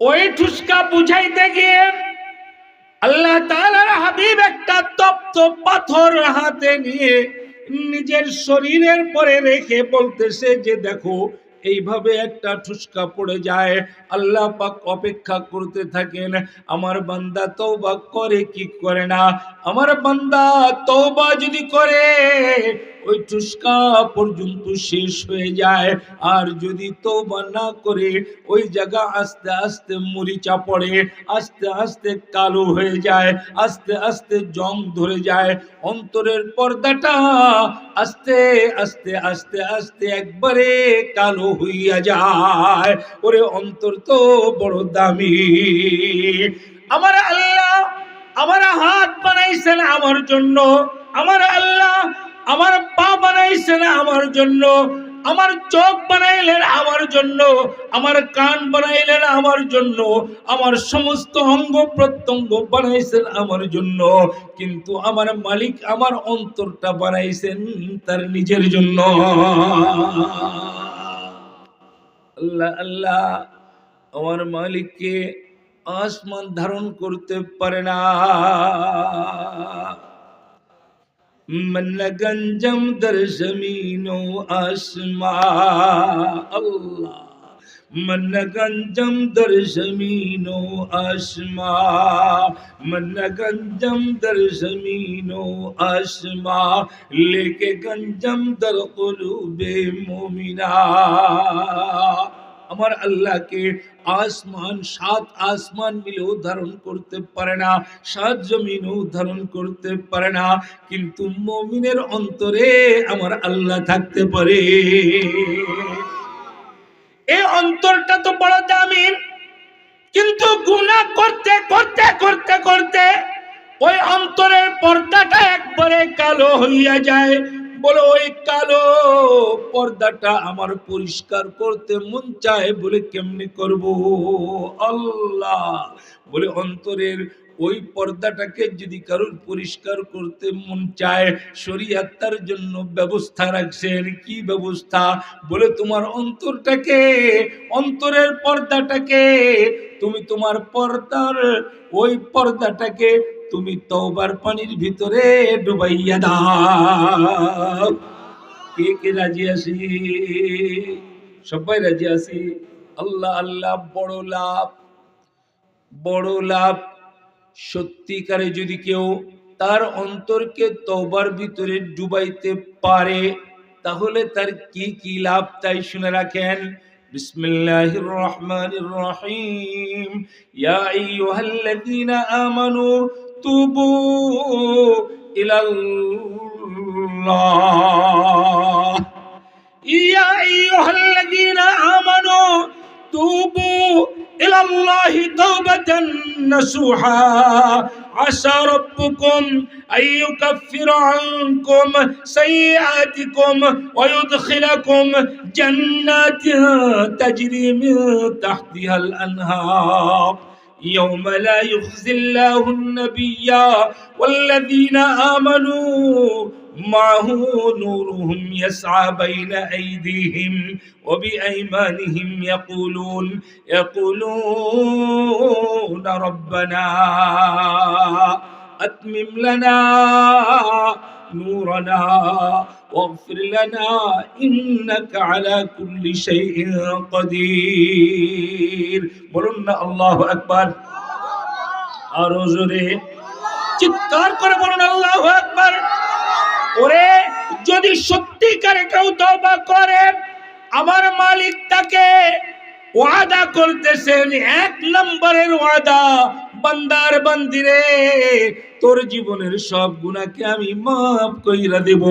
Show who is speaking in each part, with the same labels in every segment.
Speaker 1: ওই ঠুসকা বুঝাইতে গিয়ে আল্লাহ তাআলার হাবিব একটা তপ্ত পাথর হাতে নিয়ে নিজের শরীরের পরে রেখে বলতেছে যে দেখো এইভাবে একটা ঠুসকা পড়ে যায়। আল্লাহ পাক অপেক্ষা করতে থাকেন আমার বান্দা তওবা করে কি করে না। আমার বান্দা তওবা যদি করে ওই ঠুসকা পর্যন্ত শেষ হয়ে যায়, আর যদি তওবা না করে ওই জায়গা আস্তে আস্তে মরিচা পড়ে, আস্তে আস্তে কালো হয়ে যায়, আস্তে আস্তে জং ধরে যায়, অন্তরের পর্দাটা আস্তে আস্তে আস্তে আস্তে একবারে কালো হইয়া যায়। ওরে অন্তর তো বড় দামি। আমার আল্লাহ আমার হাত বানাইছেন আমার জন্য, আমার আল্লাহ আমার পা বানাইছেন আমার জন্য, আমার চোখ বানাইলেন আমার জন্য, আমার কান বানাইলেন আমার জন্য, আমার সমস্ত অঙ্গ প্রত্যঙ্গ বানাইছেন আমার জন্য। কিন্তু আমার মালিক আমার অন্তরটা বানাইছেন তার নিজের জন্য। আল্লাহ আল্লাহ আমার মালিককে আসমান ধারণ করতে পারে না। من गंजम दर जमीनो आसमा, अल्लाह मन गंजम दर जमीनो आसमा, मन गंजम दर जमीनो आसमा, लेके गंजम दर कुलूबे मोमिना। আমার আল্লাহকে আসমান, সাত আসমান মিলেও ধারণ করতে পারে না, সাত জমিনও ধারণ করতে পারে না, কিন্তু মুমিনের অন্তরে আমার আল্লাহ থাকতে পারে। এই অন্তরটা তো বড় দামি, কিন্তু গুনাহ করতে করতে করতে করতে ওই অন্তরের পর্দাটা একবারে কালো হইয়া যায়। বলে ওই কালো পর্দাটা আমার পরিষ্কার করতে মন চায়, বলে কেমনে করব আল্লাহ? বলে অন্তরের ওই পর্দাটাকে যদি কারোর পরিষ্কার করতে মন চায়, শরীয়ত তার জন্য ব্যবস্থা রাখছেন। কি ব্যবস্থা? বলে তোমার অন্তরটাকে, অন্তরের পর্দাটাকে তুমি, তোমার পর্দার ওই পর্দাটাকে তুমি তওবার পানির ভিতরে ডুবাইয়া দাও। কে কে রাজি আছি? সবাই রাজি আছি? আল্লাহ আল্লাহ, বড় লাভ, বড় লাভ। সত্যিকারে যদি কেউ তার অন্তরকে তওবার ভিতরে ডুবাইতে পারে, তাহলে তার কি কি লাভ তাই শুনে রাখেন। বিসমিল্লাহির রহমানির রহিম। ইয়া আইয়ুহাল্লাযীনা আমানু তুবু ইলাল্লাহ, ইয়া আইয়ুহাল্লাযীনা আমানু তুবু ইলাল্লাহি তাওবাতান নাসুহা, আসা রাব্বুকুম আইয়ুকাফিরা আনকুম সাইয়্যাতিকুম ওয়া ইউদখিলাকুম জান্নাতিন তাজরি মিন তাহতিহাল আনহার, يوم لا يخزي الله النبي والذين آمنوا معه نورهم يسعى بين أيديهم وبأيمانهم يقولون ربنا أتمم لنا نورنا واغفر لنا إنك على كل شيء قدير। বলুন না আল্লাহু আকবার। আরো জোরে চিৎকার করে বলুন আল্লাহু আকবার। ওরে যদি সত্যিকারে কেউ তওবা করে, আমার মালিক তাকে ওয়াদা করতেছেন, এক নম্বরের ওয়াদা, বান্দার বান্দিরে তোর জীবনের সব গুনাহকে আমি মাফ কইরা দেব।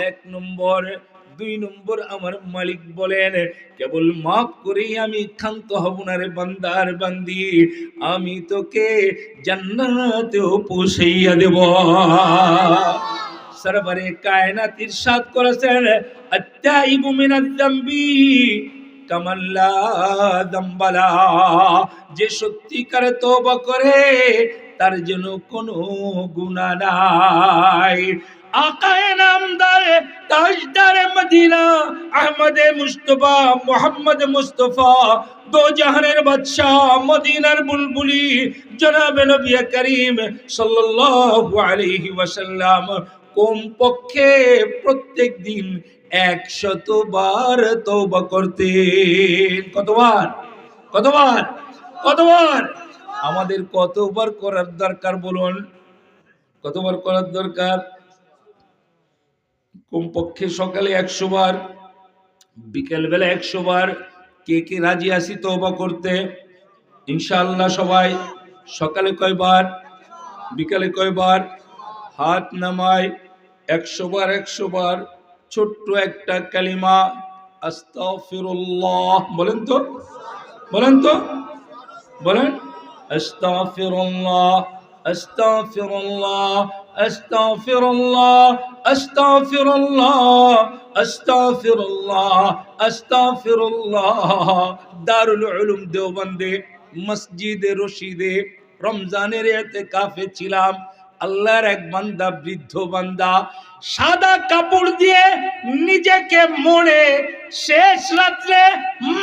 Speaker 1: এক নম্বর। দুই নম্বর, আমার মালিক বলেন কেবল মাফ করেই আমি ক্ষান্ত হব না রে বান্দার বান্দি, আমি তোকে জান্নাতেও পৌঁছাইয়া দেব। সরবরে কায়নাত ইরশাদ করেছেন, আত-তাইবু মিনাজ যামবি কামান লা যামবা লা, যে সত্যিকারে তওবা করে তার যেন কোনো গুনাহ নাই। आकाए नामदार ताजदार मदीना अहमद मुस्तफा मोहम्मद मुस्तफा दो जहानेर बादशाह मदीनार बुलबुली जनाब नबी करीम सल्लल्लाहु अलैहि वसल्लम কমপক্ষে প্রত্যেক দিন 100 বার তওবা করতেন। কতবার? কতবার? কতবার? আমাদের কতবার করার দরকার বলুন? কতবার করার দরকার? কমপক্ষে সকালে 100 বার, বিকেল বেলা 100 বার। কে কে রাজি আছি তওবা করতে? ইনশাআল্লাহ সবাই। সকালে কয়বার, বিকালে কয়বার? হাত নামায় 100 বার 100 বার। ছোট্ট একটা কালিমা আস্তাগফিরুল্লাহ বলেন তো, বলেন তো, বলেন আস্তাগফিরুল্লাহ আস্তাগফিরুল্লাহ আস্তাগফিরুল্লাহ আস্তাগফিরুল্লাহ আস্তাগফিরুল্লাহ আস্তাগফিরুল্লাহ। দারুল উলুম দেওবন্দে মসজিদে রশিদে রমজানের ইতিকাফে ছিলাম। আল্লাহর এক বান্দা, বৃদ্ধ বান্দা, সাদা কাপড় দিয়ে নিজেকে মোড়ে শেষ রাত্রে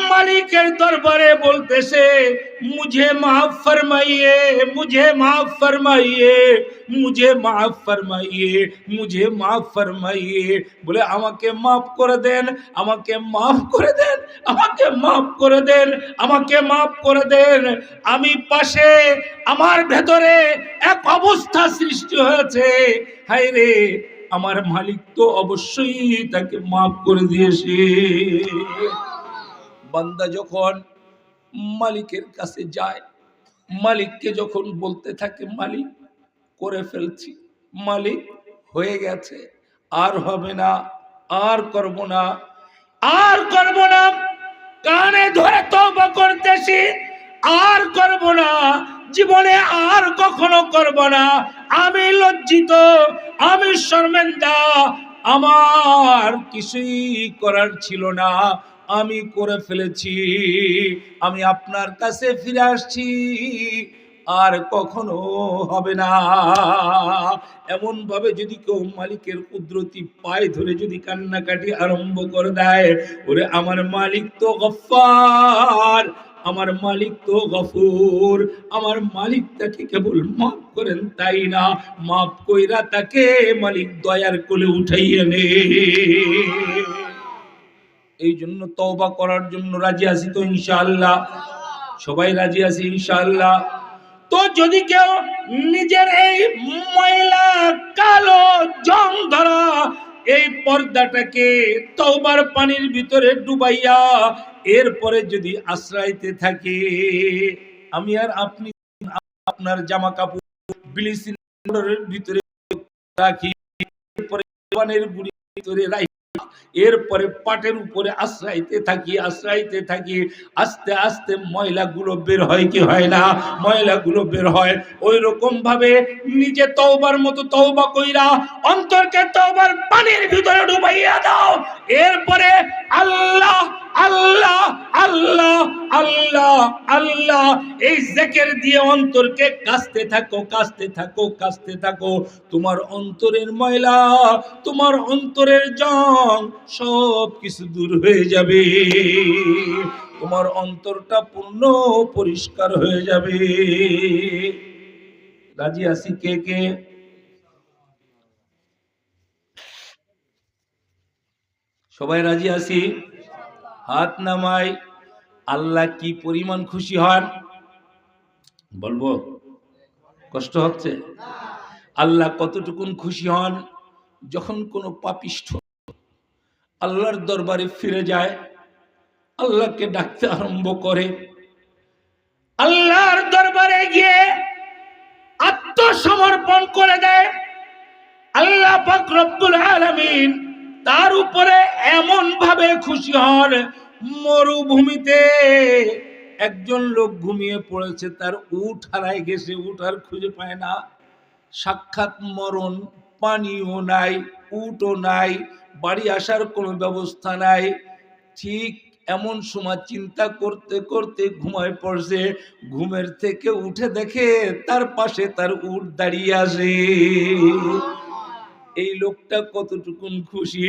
Speaker 1: মালিকের দরবারে বলতেছে, মুঝে মাফ ফরমাইয়ে, মুঝে মাফ ফরমাইয়ে, মুঝে মাফ ফরমাইয়ে, মুঝে মাফ ফরমাইয়ে। বলে আমাকে মাফ করে দেন, আমাকে মাফ করে দেন, আমাকে মাফ করে দেন, আমাকে মাফ করে দেন। আমি পাশে, আমার ভেতরে এক অবস্থা সৃষ্টি হয়েছে, হায় রে আমার মালিক তো অবশ্যই তাকে মাফ করে দিয়েছে। বান্দা যখন মালিকের কাছে যায়, মালিককে যখন বলতে থাকে মালিক করে ফেলছি, মালিক হয়ে গেছে, আর হবে না, আর করব না, আর করব না, কানে ধরে তওবা করতেছি, আর করব না, জীবনে আর কখনো করব না, আমি লজ্জিত, আমি শর্মিন্দা, আমার কিছুই করার ছিল না, আমি করে ফেলেছি, আমি আপনার কাছে ফিরে আসছি, আর কখনো হবে না। এমন ভাবে যদি কেউ মালিকের কুদরতি পায়ে ধরে যদি কান্নাকাটি আরম্ভ করে দেয়, ওরে আমার মালিক তো গফফার, আমার মালিক তো গফুর, আমার মালিক তাকে কেবল মাফ করেন তাই না, মাফ কইরা তাকে মালিক দয়ার কোলে উঠাইয়া নে। এই জন্য তওবা করার জন্য রাজি আছি তো ইনশাআল্লাহ? সবাই রাজি আছি ইনশাআল্লাহ? তো যদি কেউ নিজের এই ময়লা কালো জং ধরা এই পর্দাটাকে তওবার পানির ভিতরে ডুবাইয়া এরপরে যদি আশ্রয়তে থাকে, আমি আর আপনি আপনার জামা কাপড় ব্লিচিং পাউডারের ভিতরে রাখি, এরপরে পানের গুঁড়ির ভিতরে রাখি, এরপরে পাটের উপরে আশ্রাইতে থাকি, আশ্রাইতে থাকি, আস্তে আস্তে ময়লাগুলো বের হয় কি হয় না? ময়লাগুলো বের হয়। ওই রকম ভাবে নিজে তওবার মতো তওবা কইরা অন্তরকে তওবার পানির ভিতরে ডুবাইয়া দাও। এরপরে আল্লাহ আল্লাহ আল্লাহ আল্লাহ আল্লাহ এই জিকির দিয়ে অন্তরকে কাস্তে থাকো, কাস্তে থাকো, কাস্তে থাকো। তোমার অন্তরের ময়লা, তোমার অন্তরের জং সব কিছু দূর হয়ে যাবে, তোমার অন্তরটা পূর্ণ পরিষ্কার হয়ে যাবে। রাজি আছি কে কে? সবাই রাজি আছি? হাত নামাই। আল্লাহ কি পরিমাণ খুশি হন বলবো? কষ্ট হচ্ছে? আল্লাহ কতটুকুন খুশি হন যখন কোনো পাপিষ্ঠ আল্লাহর দরবারে ফিরে যায়, আল্লাহকে ডাকতে আরম্ভ করে, আল্লাহর দরবারে গিয়ে আত্মসমর্পণ করে দেয়, আল্লাহ পাক রব্বুল আলামিন তার উপরে এমন ভাবে খুশি হন, মরুভূমিতে একজন লোক ঘুমিয়ে পড়েছে, তার উট হারায় গেছে, উট আর খুঁজে পায় না, সাক্ষাৎ মরণ, পানিও নাই, উটও নাই, বাড়ি আসার কোনো ব্যবস্থা নাই। ঠিক এমন সময় চিন্তা করতে করতে ঘুমায় পড়ছে, ঘুমের থেকে উঠে দেখে তার পাশে তার উট দাঁড়িয়ে আছে। এই লোকটা কতটুকুন খুশি।